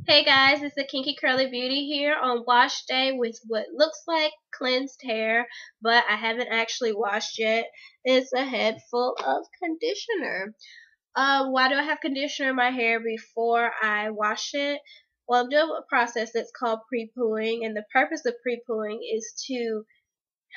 Hey guys, it's the Kinky Curly Beauty here on wash day with what looks like cleansed hair, but I haven't actually washed yet. It's a head full of conditioner. Why do I have conditioner in my hair before I wash it? Well, I'm doing a process that's called pre-pooing, and the purpose of pre-pooing is to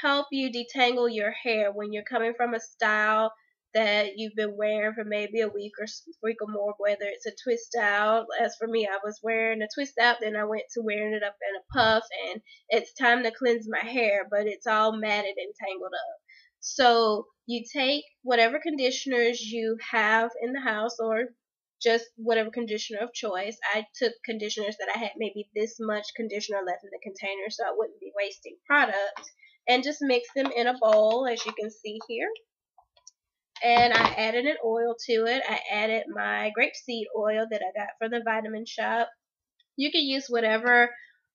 help you detangle your hair when you're coming from a style that you've been wearing for maybe a week or more, whether it's a twist out. As for me, I was wearing a twist out, then I went to wearing it up in a puff, and it's time to cleanse my hair, but it's all matted and tangled up. So you take whatever conditioners you have in the house, or just whatever conditioner of choice. I took conditioners that I had maybe this much conditioner left in the container, so I wouldn't be wasting product, and just mix them in a bowl, as you can see here. And I added an oil to it. I added my grapeseed oil that I got from the vitamin shop. You can use whatever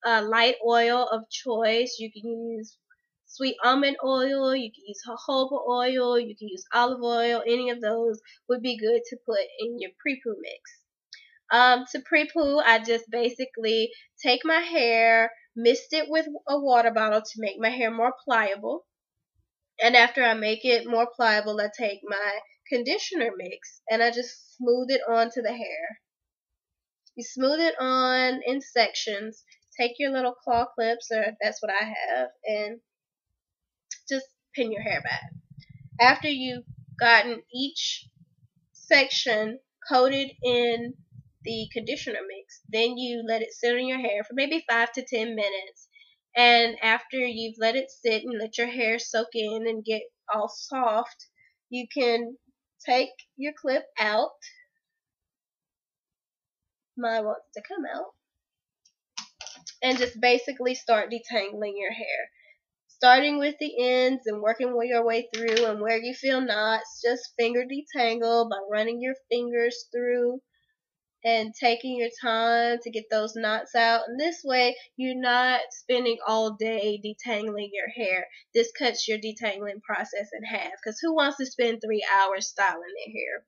light oil of choice. You can use sweet almond oil, you can use jojoba oil, you can use olive oil. Any of those would be good to put in your pre-poo mix. To pre-poo, I just basically take my hair, mist it with a water bottle to make my hair more pliable. And after I make it more pliable, I take my conditioner mix and I just smooth it onto the hair. You smooth it on in sections. Take your little claw clips, or that's what I have, and just pin your hair back. After you've gotten each section coated in the conditioner mix, then you let it sit on your hair for maybe 5 to 10 minutes. And after you've let it sit and let your hair soak in and get all soft, you can take your clip out. Mine wants to come out. And just basically start detangling your hair. Starting with the ends and working your way through, and where you feel knots, just finger detangle by running your fingers through and taking your time to get those knots out. And this way, you're not spending all day detangling your hair. This cuts your detangling process in half, because who wants to spend 3 hours styling their hair?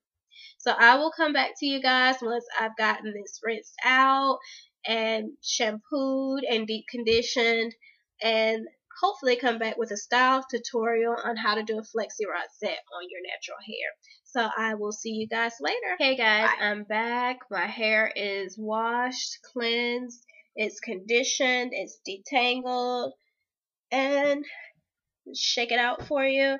So I will come back to you guys once I've gotten this rinsed out and shampooed and deep conditioned, and hopefully come back with a style tutorial on how to do a Flexi-rod set on your natural hair. So I will see you guys later. Hey guys, bye. I'm back. My hair is washed, cleansed, it's conditioned, it's detangled, and shake it out for you.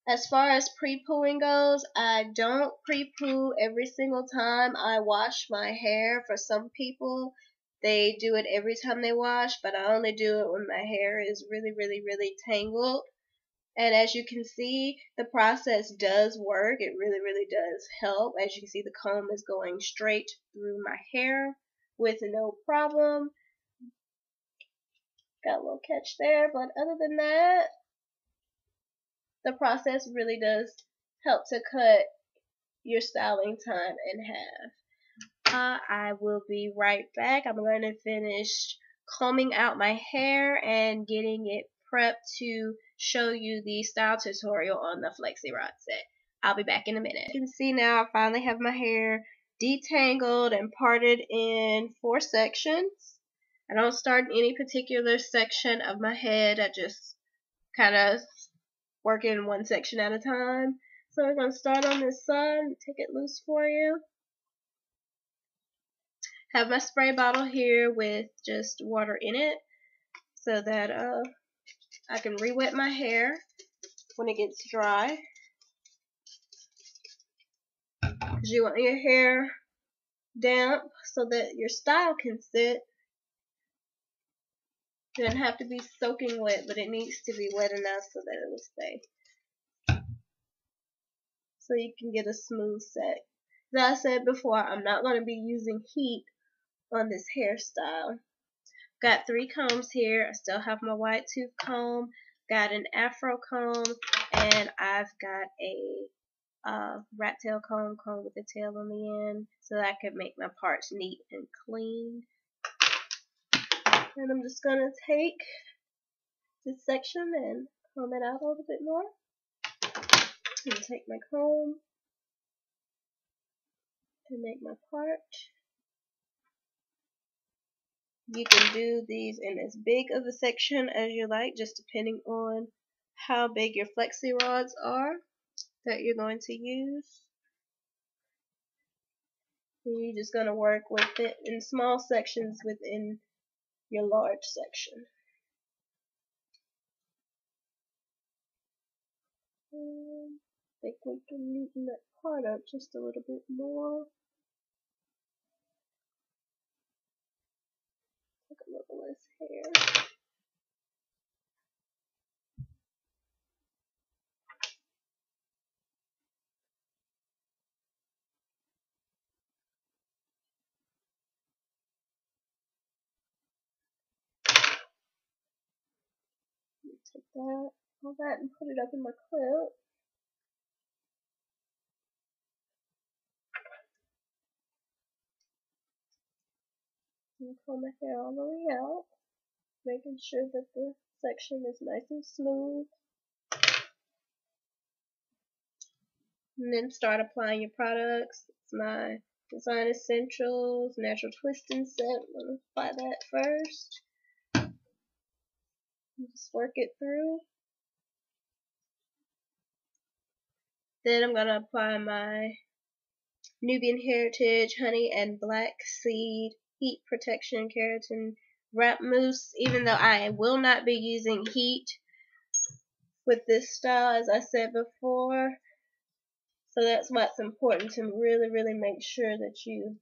As far as pre-pooing goes, I don't pre-poo every single time I wash my hair. For some people, they do it every time they wash, but I only do it when my hair is really tangled. And as you can see, the process does work. It really does help. As you can see, the comb is going straight through my hair with no problem. Got a little catch there, but other than that, the process really does help to cut your styling time in half. I will be right back. I'm going to finish combing out my hair and getting it prepped to show you the style tutorial on the Flexi-rod set. I'll be back in a minute. You can see now I finally have my hair detangled and parted in 4 sections. I don't start in any particular section of my head. I just kind of work in one section at a time. So we're going to start on this side, take it loose for you. Have my spray bottle here with just water in it so that I can re-wet my hair when it gets dry. Because you want your hair damp so that your style can sit. It doesn't have to be soaking wet, but it needs to be wet enough so that it will stay. So you can get a smooth set. As I said before, I'm not going to be using heat on this hairstyle. Got 3 combs here. I still have my white tooth comb, got an afro comb, and I've got a rat tail comb with a tail on the end so that I can make my parts neat and clean. And I'm just going to take this section and comb it out a little bit more. And take my comb and make my part. You can do these in as big of a section as you like, just depending on how big your flexi rods are that you're going to use. And you're just going to work with it in small sections within your large section. I think we can neaten that part up just a little bit more. Take a little less hair. Take that, all that, and put it up in my clip. And pull my hair all the way out, making sure that the section is nice and smooth. And then start applying your products. It's my Design Essentials Natural Twisting Set. I'm going to apply that first. Just work it through. Then I'm going to apply my Nubian Heritage Honey and Black Seed Heat Protection Keratin Wrap Mousse, even though I will not be using heat with this style, as I said before. So that's why it's important to really make sure that you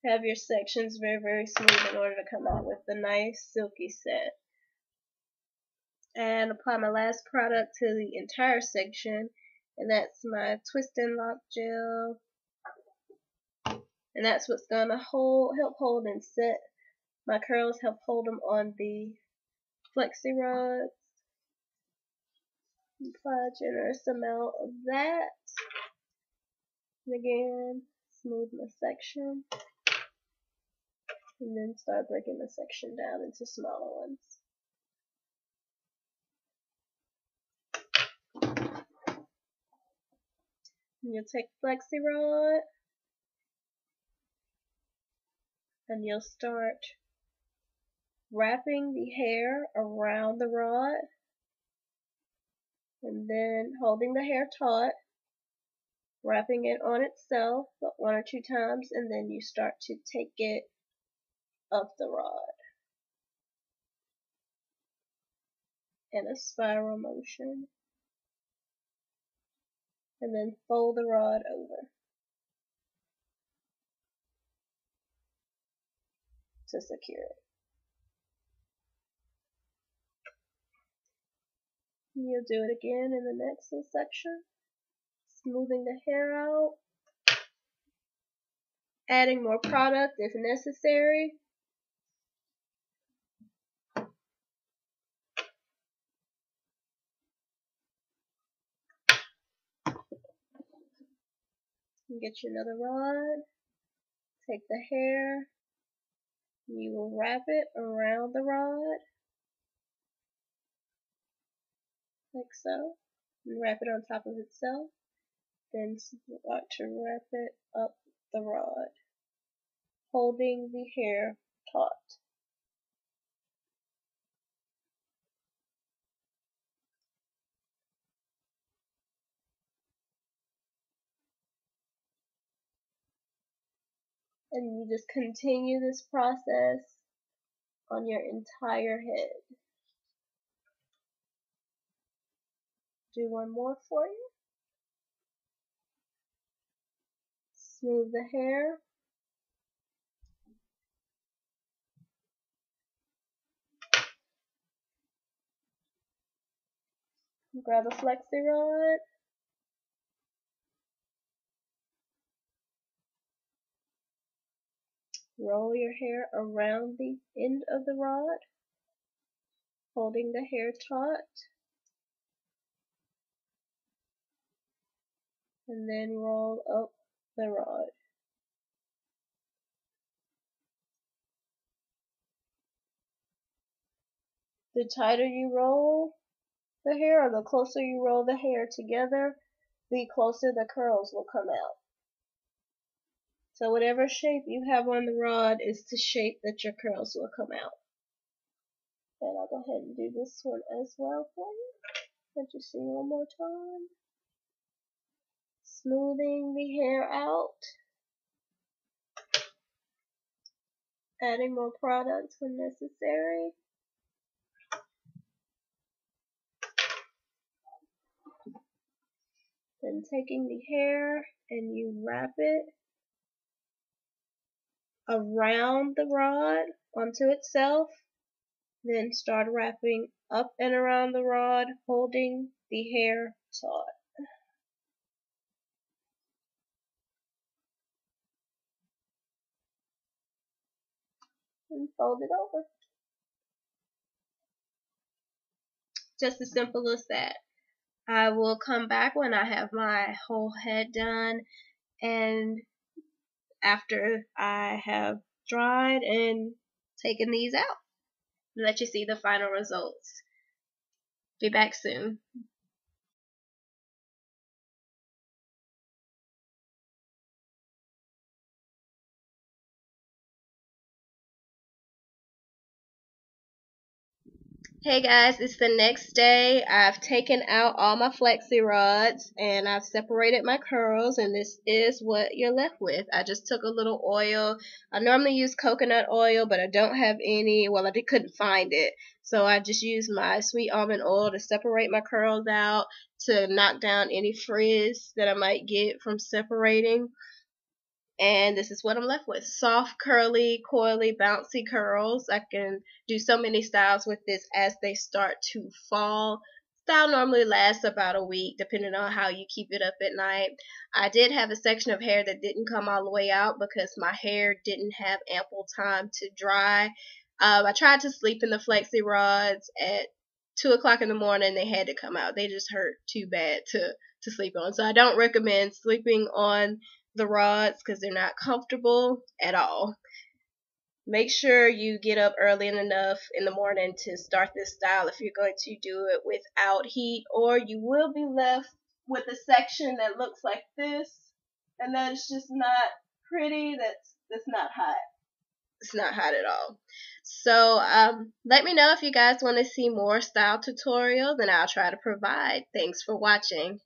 have your sections very smooth in order to come out with the nice silky set. And apply my last product to the entire section, and that's my Twist and Lock Gel. And that's what's going to help hold and set my curls, help hold them on the Flexi-rod. Apply a generous amount of that. And again, smooth my section. And then start breaking the section down into smaller ones. And you'll take Flexi-rod and you'll start wrapping the hair around the rod, and then holding the hair taut, wrapping it on itself one or two times, and then you start to take it up the rod in a spiral motion, and then fold the rod over to secure it. You'll do it again in the next section, smoothing the hair out, adding more product if necessary. You get you another rod, take the hair, you will wrap it around the rod, like so, and wrap it on top of itself, then start to wrap it up the rod, holding the hair taut. And you just continue this process on your entire head. Do one more for you. Smooth the hair. Grab a Flexi-rod. Roll your hair around the end of the rod, holding the hair taut, and then roll up the rod. The tighter you roll the hair, or the closer you roll the hair together, the closer the curls will come out. So whatever shape you have on the rod is the shape that your curls will come out. And I'll go ahead and do this one as well for you. Let you see one more time. Smoothing the hair out. Adding more products when necessary. Then taking the hair and you wrap it around the rod onto itself. Then start wrapping up and around the rod, holding the hair taut. And fold it over. Just as simple as that. I will come back when I have my whole head done, and after I have dried and taken these out, let you see the final results. Be back soon. Hey guys, it's the next day. I've taken out all my Flexi-rods and I've separated my curls, and this is what you're left with. I just took a little oil. I normally use coconut oil, but I don't have any. Well, I couldn't find it. So I just used my sweet almond oil to separate my curls out, to knock down any frizz that I might get from separating. And this is what I'm left with. Soft, curly, coily, bouncy curls. I can do so many styles with this as they start to fall. Style normally lasts about a week, depending on how you keep it up at night. I did have a section of hair that didn't come all the way out because my hair didn't have ample time to dry. I tried to sleep in the Flexi rods at 2 o'clock in the morning. They had to come out. They just hurt too bad to sleep on. So I don't recommend sleeping on the rods because they're not comfortable at all. Make sure you get up early enough in the morning to start this style if you're going to do it without heat, or you will be left with a section that looks like this, and that's just not pretty. That's not hot. It's not hot at all. So let me know if you guys want to see more style tutorials, and I'll try to provide. Thanks for watching.